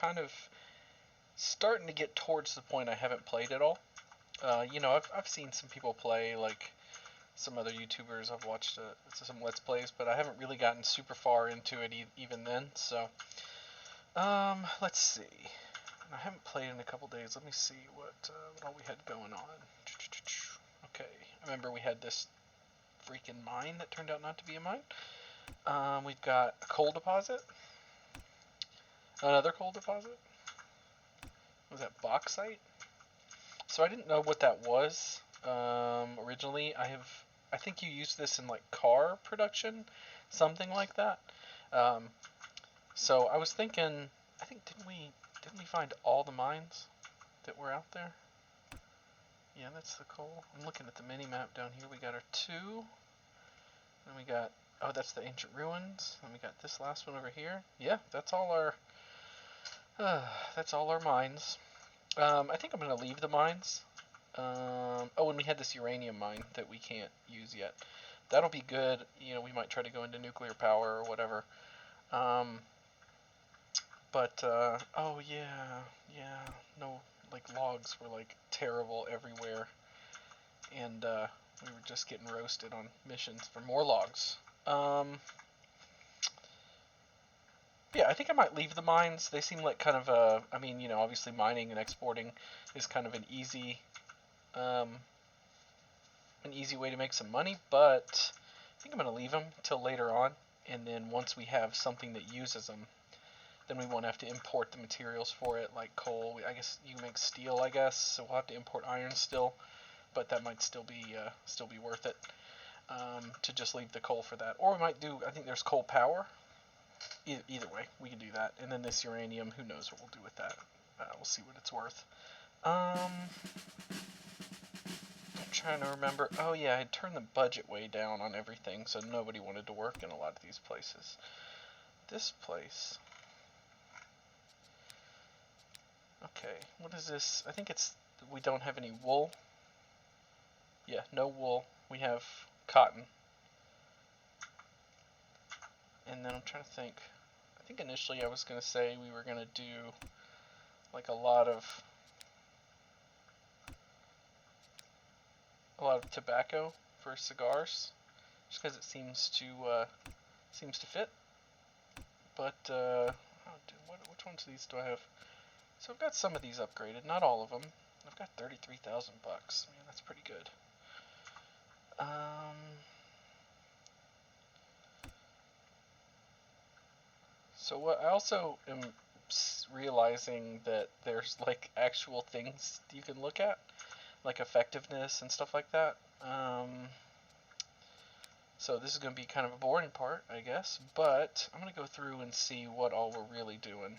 kind of starting to get towards the point I haven't played at all. I've seen some people play, like some other YouTubers. I've watched some Let's Plays, but I haven't really gotten super far into it even then. So, let's see. I haven't played in a couple days. Let me see what all we had going on. Okay, I remember we had this freaking mine that turned out not to be a mine. We've got a coal deposit, another coal deposit. Was that bauxite? So I didn't know what that was originally. I think you use this in like car production, something like that. Um, so I was thinking, I think didn't we find all the mines that were out there? Yeah, that's the coal. I'm looking at the mini map down here. We got our two. Then we got, oh, that's the ancient ruins. Then we got this last one over here. Yeah, that's all our mines. I think I'm gonna leave the mines. Oh, and we had this uranium mine that we can't use yet. That'll be good. We might try to go into nuclear power or whatever. Oh yeah, no, like logs were like terrible everywhere, and we were just getting roasted on missions for more logs. Yeah, I think I might leave the mines. They seem like kind of I mean, obviously mining and exporting is kind of um, an easy way to make some money, but I think I'm going to leave them till later on, and then once we have something that uses them, then we won't have to import the materials for it, like coal. I guess you can make steel, I guess, so we'll have to import iron still, but that might still be worth it to just leave the coal for that. Or we might do, I think there's coal power. Either way, we can do that. And then this uranium, who knows what we'll do with that. We'll see what it's worth. I'm trying to remember. Oh yeah, I had turned the budget way down on everything, so nobody wanted to work in a lot of these places. This place. Okay, what is this? I think we don't have any wool. Yeah, no wool. We have cotton. And then I'm trying to think. I think initially I was going to say we were going to do like a lot of tobacco for cigars, just because it seems to fit. But which ones of these do I have? So I've got some of these upgraded, not all of them. I've got 33,000 bucks. Man, that's pretty good. So what I also am realizing that there's like actual things you can look at, like effectiveness and stuff like that. So this is going to be kind of a boring part, I guess, but I'm going to go through and see what all we're really doing.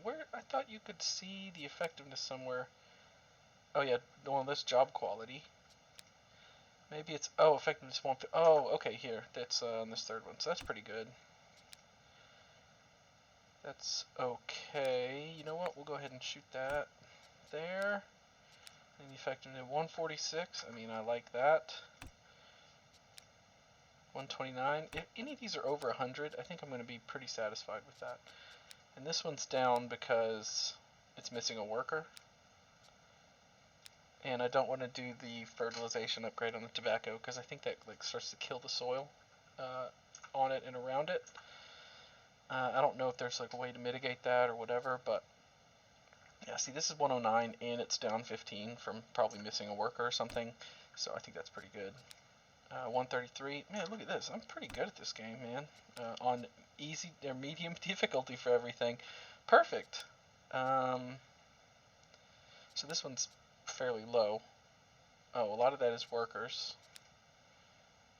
Where I thought you could see the effectiveness somewhere. Oh yeah, well, this job quality. Maybe it's, oh, effectiveness 1. Oh, okay, here. That's on this third one, so that's pretty good. That's okay. You know what? We'll go ahead and shoot that there. And effectiveness 146. I mean, I like that. 129. If any of these are over 100, I think I'm going to be pretty satisfied with that. And this one's down because it's missing a worker. And I don't want to do the fertilization upgrade on the tobacco because I think that like starts to kill the soil on it and around it. I don't know if there's like a way to mitigate that or whatever, but yeah, see, this is 109 and it's down 15 from probably missing a worker or something, so I think that's pretty good. 133. Man, look at this. I'm pretty good at this game, man. On easy or medium difficulty for everything. Perfect. So this one's fairly low. Oh, a lot of that is workers.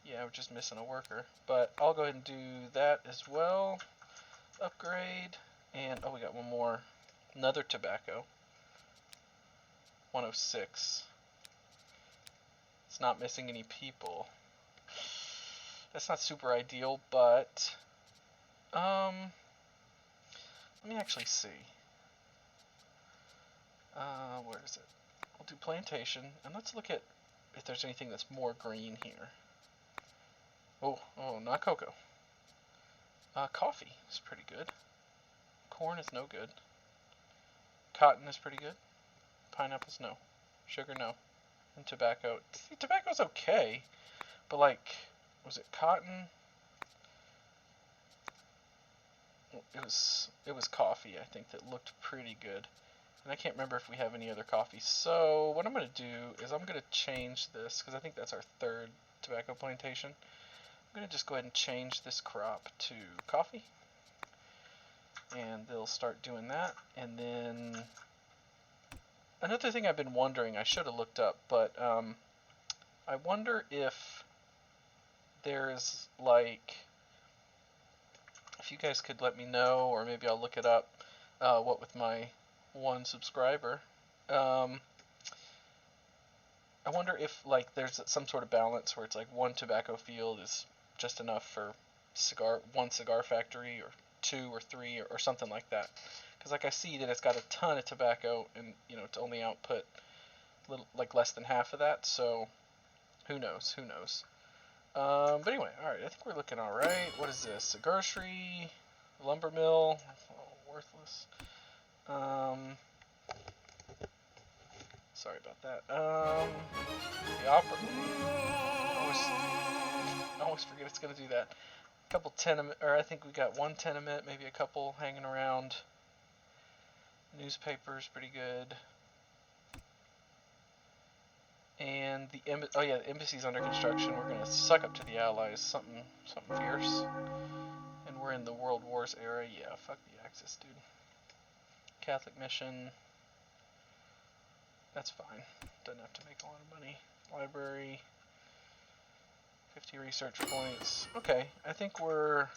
Yeah, we're just missing a worker. But I'll go ahead and do that as well. Upgrade. And, oh, we got one more. Another tobacco. 106. It's not missing any people. That's not super ideal, but let me actually see. Where is it? We'll do plantation, and let's look at if there's anything that's more green here. Oh, not cocoa. Coffee is pretty good. Corn is no good. Cotton is pretty good. Pineapples, no. Sugar, no. And tobacco. See, tobacco's okay, but like, was it cotton? It was coffee, I think, that looked pretty good. And I can't remember if we have any other coffee. So what I'm going to do is I'm going to change this, because I think that's our third tobacco plantation. I'm going to just go ahead and change this crop to coffee. And they'll start doing that. And then another thing I've been wondering, I should have looked up, but I wonder if there's like, if you guys could let me know, or maybe I'll look it up, what with my one subscriber. I wonder if like there's some sort of balance where it's like one tobacco field is just enough for one cigar factory, or two or three, or something like that. Because like I see that it's got a ton of tobacco, and you know, to only output like less than half of that. So who knows? But anyway, all right. I think we're looking all right. What is this? A grocery, a lumber mill. Oh, worthless. Sorry about that. The opera. I always forget it's gonna do that. A couple tenement, or I think we got one tenement, maybe a couple hanging around. Newspapers, pretty good. And the the embassy's under construction. We're gonna suck up to the Allies, something fierce. And we're in the World Wars era. Yeah, fuck the Axis, dude. Catholic mission. That's fine. Doesn't have to make a lot of money. Library. 50 research points. Okay, I think I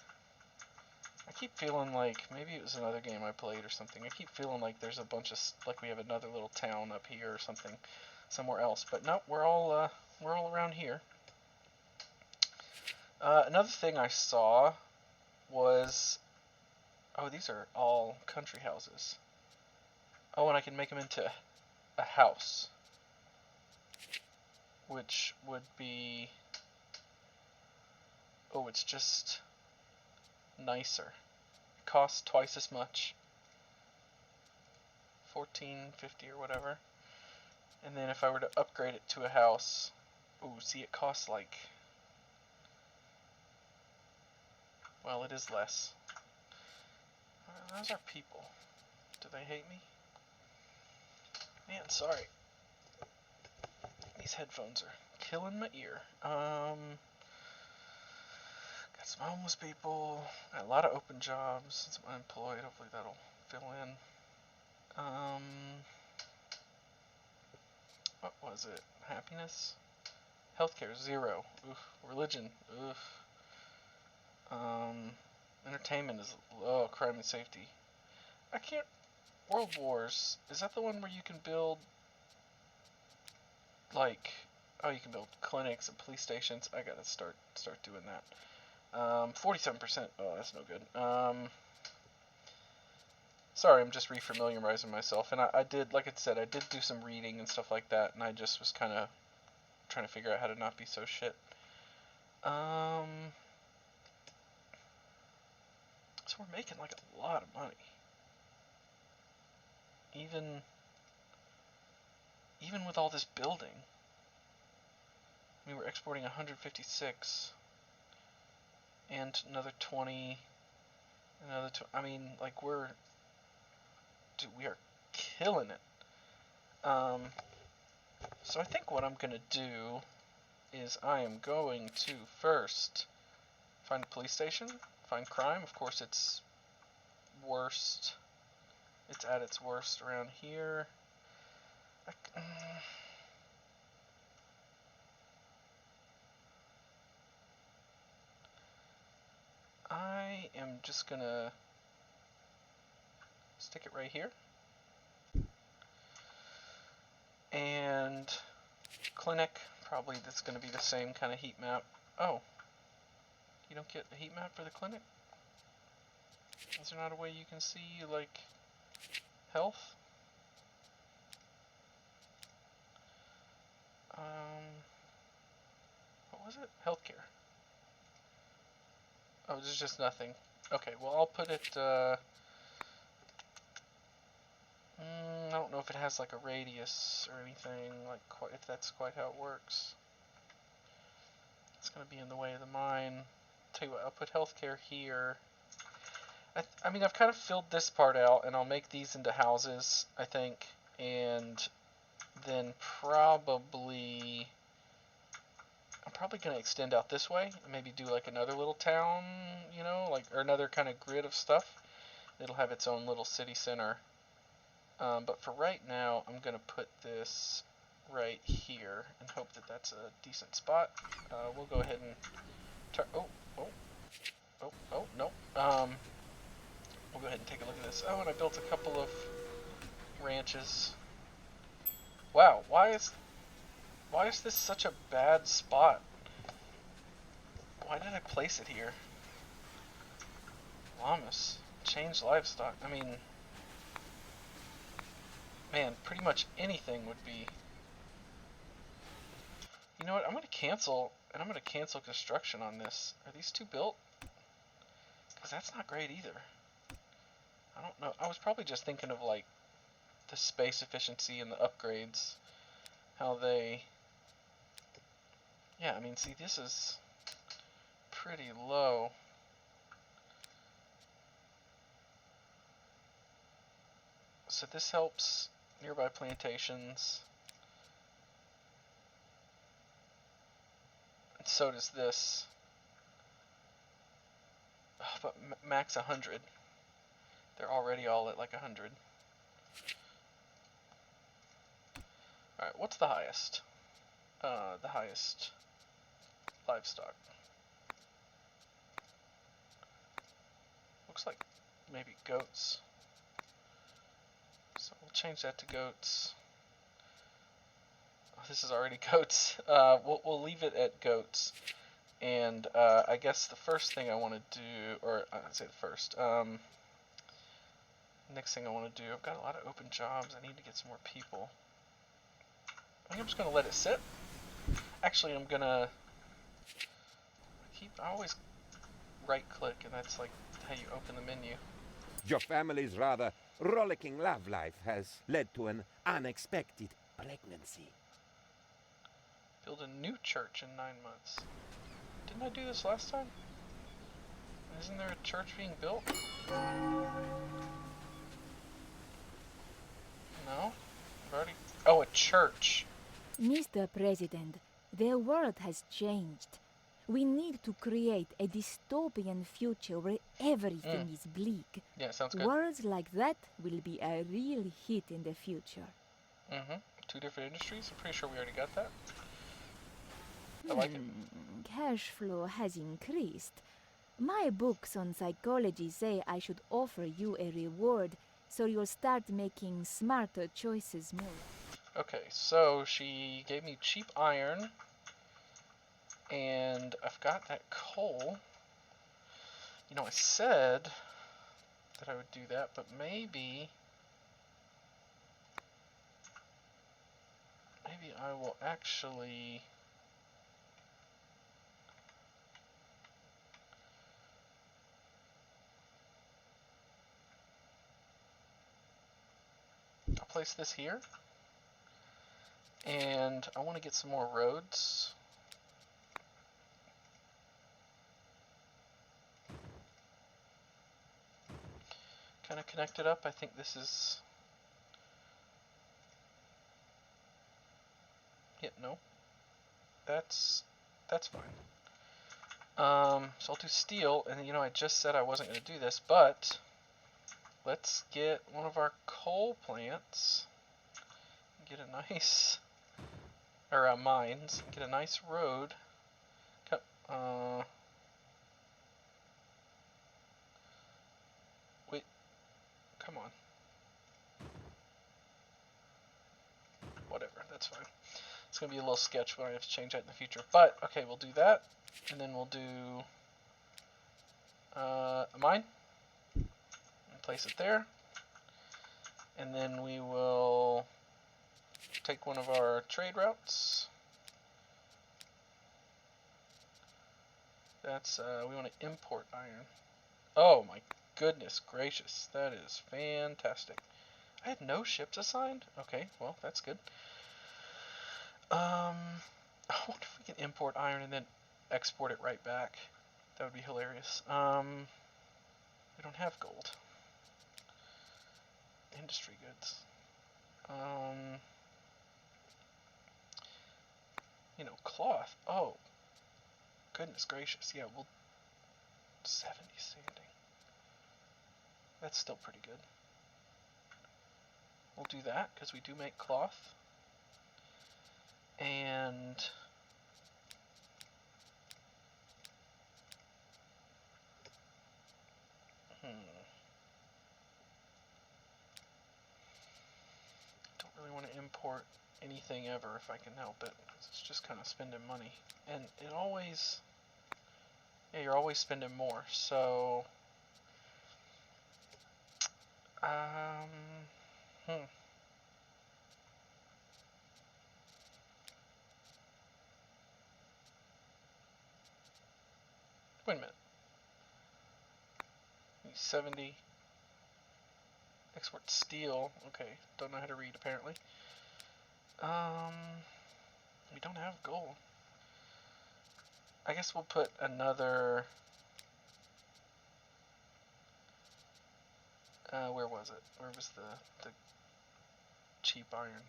keep feeling like maybe it was another game I played or something. I keep feeling like there's a bunch of, like we have another little town up here or something somewhere else. But no, we're all around here. Another thing I saw was, oh, these are all country houses. Oh, and I can make them into a house, which would be, oh, it's just nicer. It costs twice as much, $14.50 or whatever. And then if I were to upgrade it to a house, ooh, see, it costs like, well, it is less. How's our people? Do they hate me? Man, sorry. These headphones are killing my ear. Got some homeless people. Got a lot of open jobs. Since I'm unemployed, hopefully that'll fill in. What was it? Happiness? Healthcare, 0. Oof. Religion, oof. Entertainment is, oh, crime and safety. I can't, World Wars, is that the one where you can build, like, oh, you can build clinics and police stations? I gotta start doing that. 47%, oh, that's no good. Sorry, I'm just refamiliarizing myself, and I did, like I said, I did do some reading and stuff like that, and I just was kind of trying to figure out how to not be so shit. So we're making like a lot of money. Even with all this building. I mean, we're exporting 156, and another 20, another 20. I mean, like, dude, we are killing it. So I think what I'm gonna do is I am going to first find a police station, find crime. Of course, it's worst. It's at its worst around here. I am just gonna stick it right here. And clinic, probably that's gonna be the same kind of heat map. Oh, you don't get a heat map for the clinic? Is there not a way you can see, like, health? What was it? Healthcare. Oh, there's just nothing. Okay, well, I'll put it, know if it has like a radius or anything, like if that's quite how it works. It's going to be in the way of the mine. Tell you what, I'll put healthcare here. I mean, I've kind of filled this part out, and I'll make these into houses, I think, and then I'm probably going to extend out this way and maybe do like another little town, you know, like, or another kind of grid of stuff. It'll have its own little city center. But for right now, I'm going to put this right here and hope that that's a decent spot. We'll go ahead and no. We'll go ahead and take a look at this. Oh, and I built a couple of ranches. Wow, why is this such a bad spot? Why did I place it here? Llamas. Change livestock. I mean, man, pretty much anything would be... You know what, I'm going to cancel, and I'm going to cancel construction on this. Are these two built? Because that's not great either. I don't know. I was probably just thinking of, like, the space efficiency and the upgrades. How they... Yeah, I mean, see, this is pretty low. So this helps nearby plantations. And so does this. But max 100. They're already all at like 100. Alright, what's the highest? The highest livestock. Looks like maybe goats. So we'll change that to goats. Oh, this is already goats. We'll leave it at goats. And I guess the first thing I want to do, or I'd say the first, next thing I want to do, I've got a lot of open jobs. I need to get some more people. I think I'm just going to let it sit. Actually, I'm going to I always right click, and that's like how you open the menu. Your family's rather rollicking love life has led to an unexpected pregnancy. Build a new church in 9 months. Didn't I do this last time? Isn't there a church being built? No? I've already... Oh, a church. Mr. President, the world has changed. We need to create a dystopian future where everything is bleak. Yeah, sounds good. Worlds like that will be a real hit in the future. Mm-hmm. 2 different industries? I'm pretty sure we already got that. I like it. Cash flow has increased. My books on psychology say I should offer you a reward so you'll start making smarter choices more. Okay, so she gave me cheap iron, and I've got that coal. You know, I said that I would do that, but maybe I will actually... I'll place this here. And I want to get some more roads. Kind of connect it up. I think this is... Yeah, no. That's fine. So I'll do steel, and you know, I just said I wasn't going to do this, but let's get one of our coal plants, get a nice, or mines, get a nice road. Wait, come on. Whatever, that's fine. It's going to be a little sketch, but I have to change that in the future. But, okay, we'll do that, and then we'll do a mine, and place it there, and then we will take one of our trade routes. That's, we want to import iron. Oh my goodness gracious, that is fantastic. I had no ships assigned? Okay, well, that's good. I wonder if we can import iron and then export it right back. That would be hilarious. We don't have gold. Industry goods. You know, cloth. Oh, goodness gracious. Yeah, we'll 70 standing. That's still pretty good. We'll do that because we do make cloth. And don't really want to import anything ever if I can help it. It's just kind of spending money, and it always, yeah, you're always spending more. So, hmm. Wait a minute. 70. Export steel. Okay, don't know how to read apparently. We don't have gold. I guess we'll put another. Where was it? Where was the cheap iron?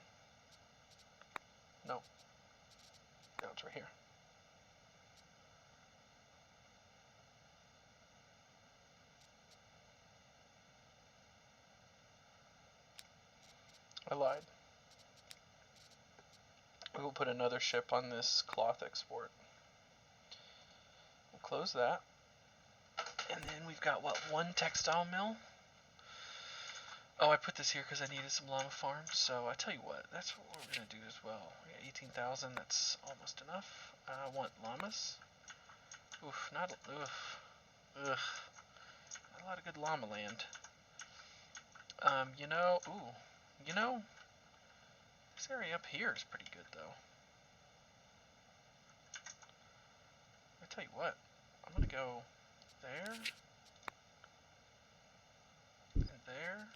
No. No, it's right here. I lied. We will put another ship on this cloth export. We'll close that. And then we've got, what, one textile mill? Oh, I put this here because I needed some llama farms. So I tell you what, that's what we're going to do as well. We got 18,000, that's almost enough. I want llamas. Oof, not, oof. Ugh. Not a lot of good llama land. You know, this area up here is pretty good though. I tell you what, I'm gonna go there, and there,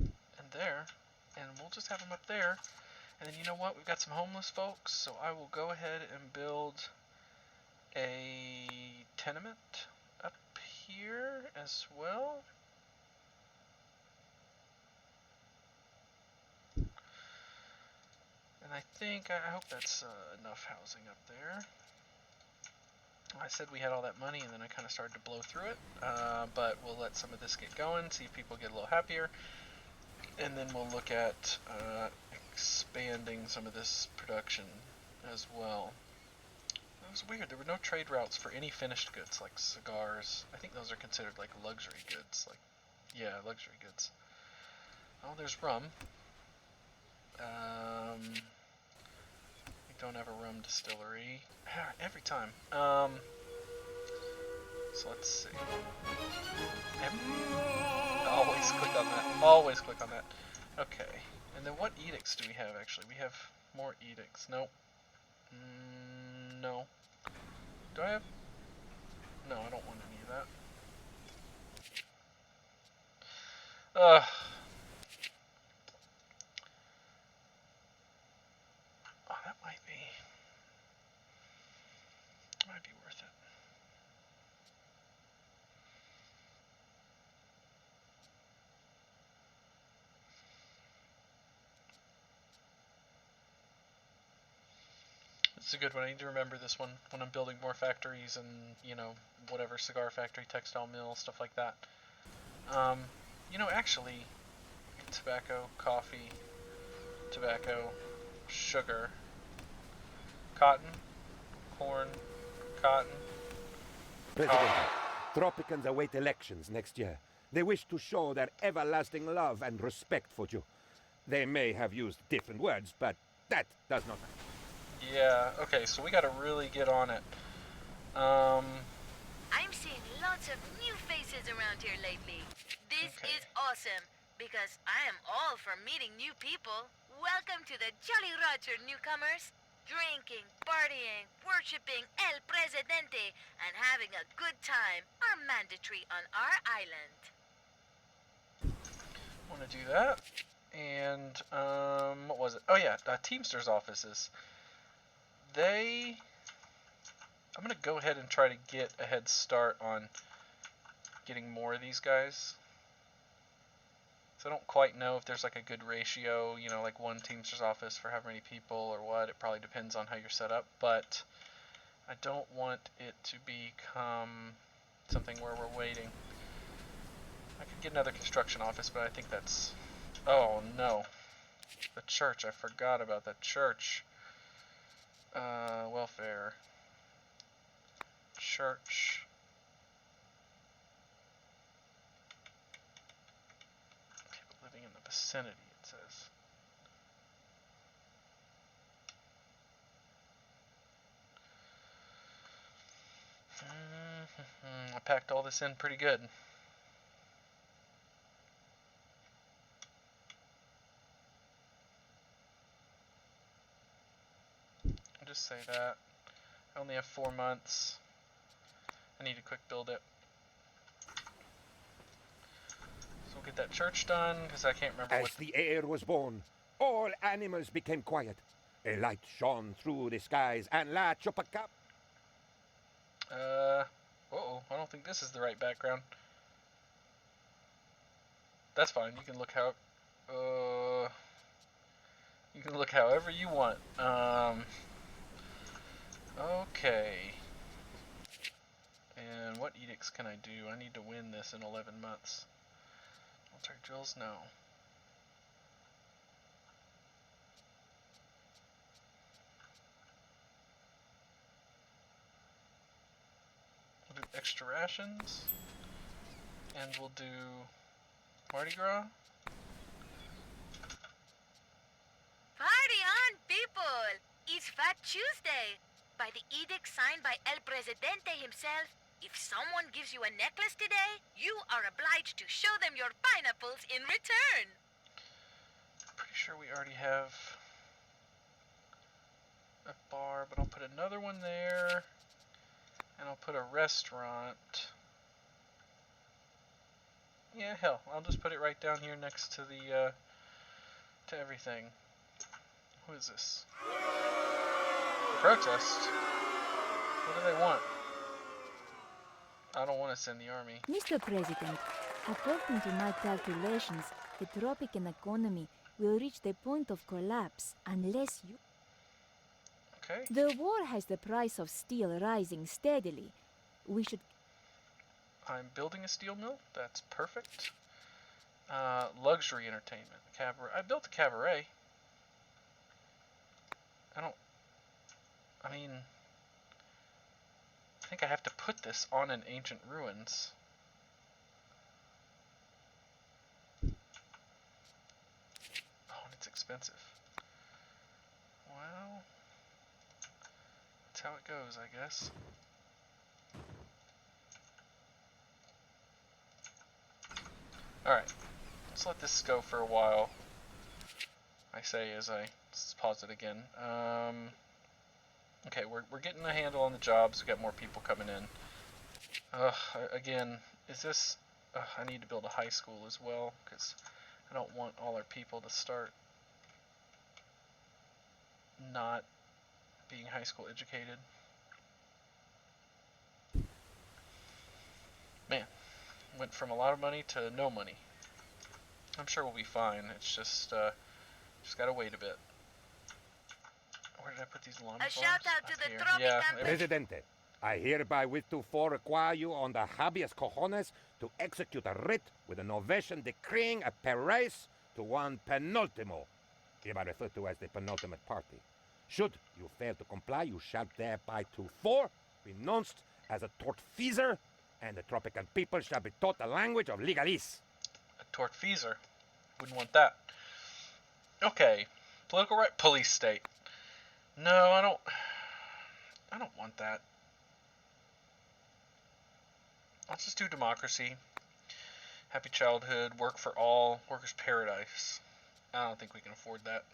and there, and we'll just have them up there. And then you know what, we've got some homeless folks, so I will go ahead and build a tenement up here as well. And I hope that's enough housing up there. I said we had all that money and then I kind of started to blow through it, but we'll let some of this get going, see if people get a little happier, and then we'll look at expanding some of this production as well. It was weird, there were no trade routes for any finished goods like cigars. I think those are considered like luxury goods, yeah, luxury goods. Oh, there's rum. We don't have a rum distillery. Every time. So let's see. Always click on that. Always click on that. Okay. And then what edicts do we have actually? We have more edicts. Nope. No. Do I have? No, I don't want any of that. Oh, that might be worth it. It's a good one. I need to remember this one when I'm building more factories and, whatever, cigar factory, textile mill, stuff like that. Actually, tobacco, coffee, tobacco, sugar, cotton, corn, cotton. President, Tropicans await elections next year. They wish to show their everlasting love and respect for you. They may have used different words, but that does not matter. Yeah, okay, so we gotta really get on it. I'm seeing lots of new faces around here lately. This is awesome, because I am all for meeting new people. Welcome to the Jolly Roger, newcomers. Drinking, partying, worshipping El Presidente, and having a good time are mandatory on our island. Want to do that. And, what was it? Oh, yeah, Teamsters offices. I'm going to go ahead and try to get a head start on getting more of these guys. So I don't quite know if there's like a good ratio, you know, like one Teamsters office for how many people or what. It probably depends on how you're set up, but I don't want it to become something where we're waiting. I could get another construction office, but I think that's... Oh, no. The church. I forgot about that church. Welfare. Church. People living in the vicinity, it says. I packed all this in pretty good. I'll just say that. I only have 4 months. I need to quick build it. So we'll get that church done, because I can't remember As what... the heir was born, all animals became quiet. A light shone through the skies, and La Chupacabra... Uh-oh, I don't think this is the right background. That's fine, you can look how... You can look however you want. Okay. And what edicts can I do? I need to win this in 11 months. Military drills? No. We'll do extra rations. And we'll do Mardi Gras. Party on, people! It's Fat Tuesday. By the edict signed by El Presidente himself, if someone gives you a necklace today, you are obliged to show them your pineapples in return. Pretty sure we already have a bar, but I'll put another one there. And I'll put a restaurant. Yeah, hell, I'll just put it right down here next to the, to everything. Who is this? Protest? What do they want? I don't want to send the army. Mr. President, according to my calculations, the Tropican economy will reach the point of collapse unless you... Okay. The war has the price of steel rising steadily. We should... I'm building a steel mill. That's perfect. Luxury entertainment. Cabaret. I built a cabaret. I mean... I think I have to put this on an ancient ruins. Oh, and it's expensive. Well... That's how it goes, I guess. Alright, let's let this go for a while. I say as I pause it again. Okay, we're getting a handle on the jobs. We got more people coming in. Again, is this... I need to build a high school as well, because I don't want all our people to start not being high school educated. Man, went from a lot of money to no money. I'm sure we'll be fine. It's just gotta wait a bit. Where did I put these llama A farms? shout out to Up the here. Tropican Yeah, Presidente, I hereby with to require you on the habeas cojones to execute a writ with an ovation decreeing a paris to one penultimo, hereby referred to as the penultimate party. Should you fail to comply, you shall thereby to be renounced as a tortfeasor, and the Tropican people shall be taught the language of legalese. a tortfeasor. Wouldn't want that. Okay, political right, police state. No, I don't want that. Let's just do democracy. Happy childhood, work for all, workers' paradise. I don't think we can afford that.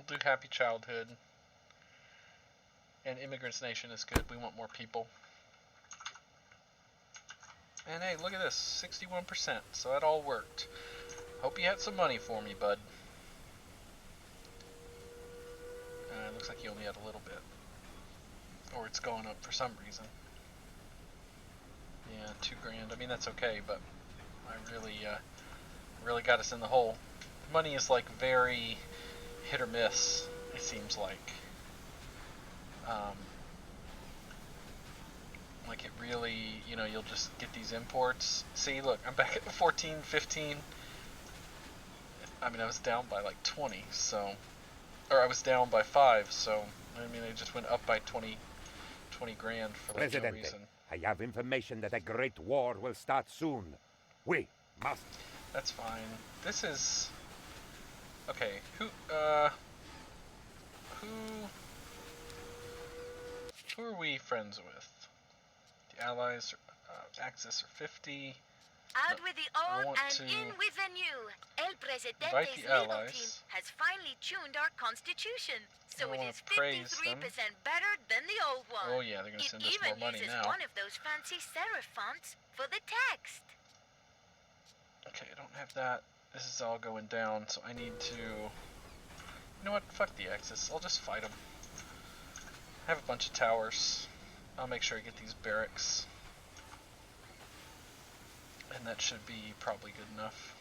We'll do Happy Childhood. And Immigrants Nation is good. We want more people. And hey, look at this. 61%. So that all worked. Hope you had some money for me, bud. Looks like you only had a little bit. Or it's going up for some reason. Yeah, $2,000. I mean, that's okay, but I really got us in the hole. Money is like very hit or miss, it seems like. Like it really, you know, you'll just get these imports. See, look, I'm back at 14, 15. I mean, I was down by like 20, so, or I was down by 5, so, I mean, I just went up by 20 grand for like no Presidente, reason. I have information that a great war will start soon. We must. That's fine. This is, okay, who are we friends with? The Allies, Axis are 50. Out with the old want and to in with the new. El invite Presidente's the legal allies. team has finally tuned our constitution, so I it wanna is praise 53% them. better than the old one. Oh yeah, they're gonna It send us even more money uses now. one of those fancy serif fonts for the text. Okay, I don't have that. This is all going down, so I need to... You know what? Fuck the Axis. I'll just fight them. I have a bunch of towers. I'll make sure I get these barracks. And that should be probably good enough.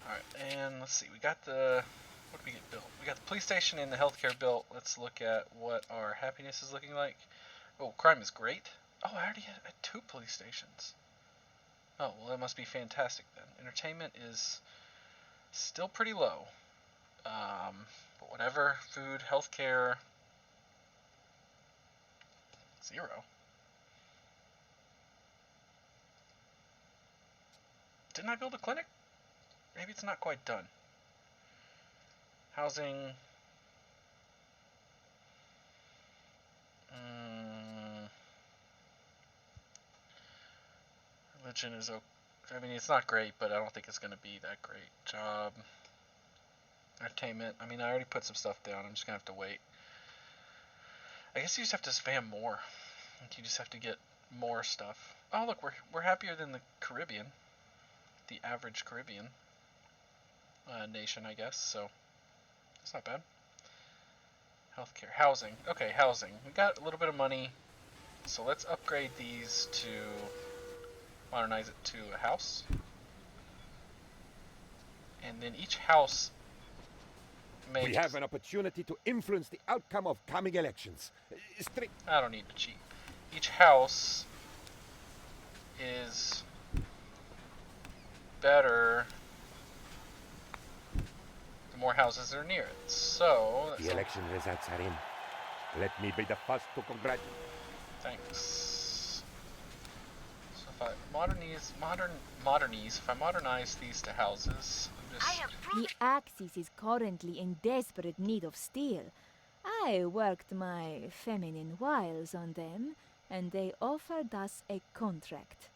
Alright, and let's see. We got the... What did we get built? We got the police station and the healthcare built. Let's look at what our happiness is looking like. Oh, crime is great. Oh, I already had 2 police stations. Oh, well, that must be fantastic then. Entertainment is still pretty low. But whatever. Food, healthcare. 0. Didn't I build a clinic? Maybe it's not quite done. Housing. Religion is okay. I mean, it's not great, but I don't think it's going to be that great. Job. Entertainment. I mean, I already put some stuff down. I'm just going to have to wait. I guess you just have to spam more. Like, you just have to get more stuff. Oh, look, we're happier than the Caribbean. The average Caribbean nation, I guess. So, that's not bad. Healthcare. Housing. Okay, housing. We got a little bit of money. So let's upgrade these to... Modernize it to a house. And then each house makes... We have an opportunity to influence the outcome of coming elections. I don't need to cheat. Each house is better the more houses are near it. So... The election results are in. Let me be the first to congratulate. Thanks. So if I modernize these to houses, I'm just... I have The proved Axis is currently in desperate need of steel. I worked my feminine wiles on them, and they offered us a contract.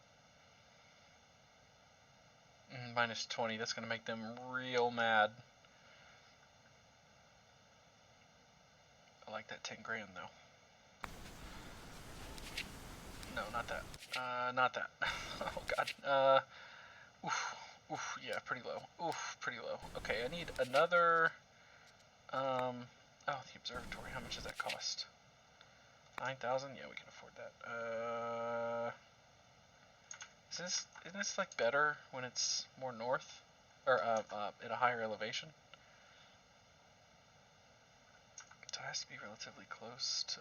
Minus 20, that's going to make them real mad. I like that 10 grand though. No, not that. Not that. Oh god. Oof, yeah, pretty low. Oof, pretty low. Okay, I need another, oh, the observatory, how much does that cost? 9,000? Yeah, we can afford that. Isn't this like better when it's more north? Or, at a higher elevation? So it has to be relatively close to...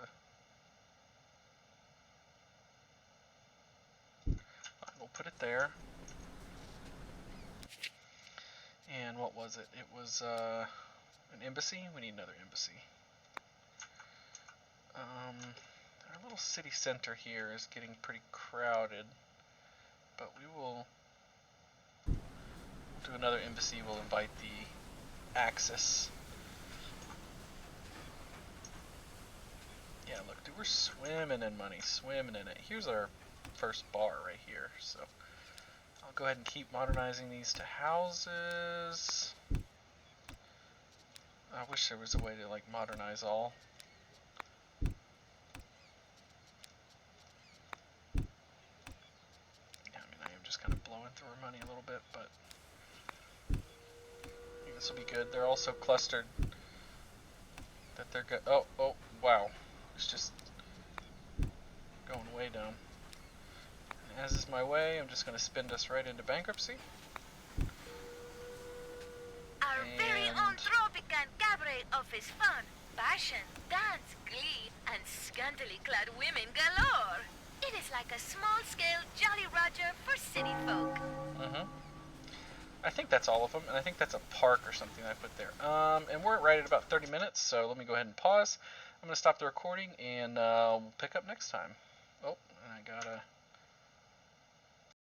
We'll put it there. And what was it? It was an embassy? We need another embassy. Our little city center here is getting pretty crowded. But we will do another embassy. We'll invite the Axis. Yeah, look, dude, we're swimming in money. Swimming in it. Here's our first bar right here. So I'll go ahead and keep modernizing these to houses. I wish there was a way to like modernize all. Yeah, I mean, I am just kind of blowing through our money a little bit, but I think this will be good. They're also clustered that they're good. Oh, wow. It's just going way down. And as is my way, I'm just going to spin us right into bankruptcy. Our very own Tropican cabaret offers fun, passion, dance, glee, and scantily clad women galore. It is like a small-scale Jolly Roger for city folk. I think that's all of them, and I think that's a park or something I put there. And we're right at about 30 minutes, so let me go ahead and pause. I'm going to stop the recording, and we'll pick up next time. Oh, and I gotta...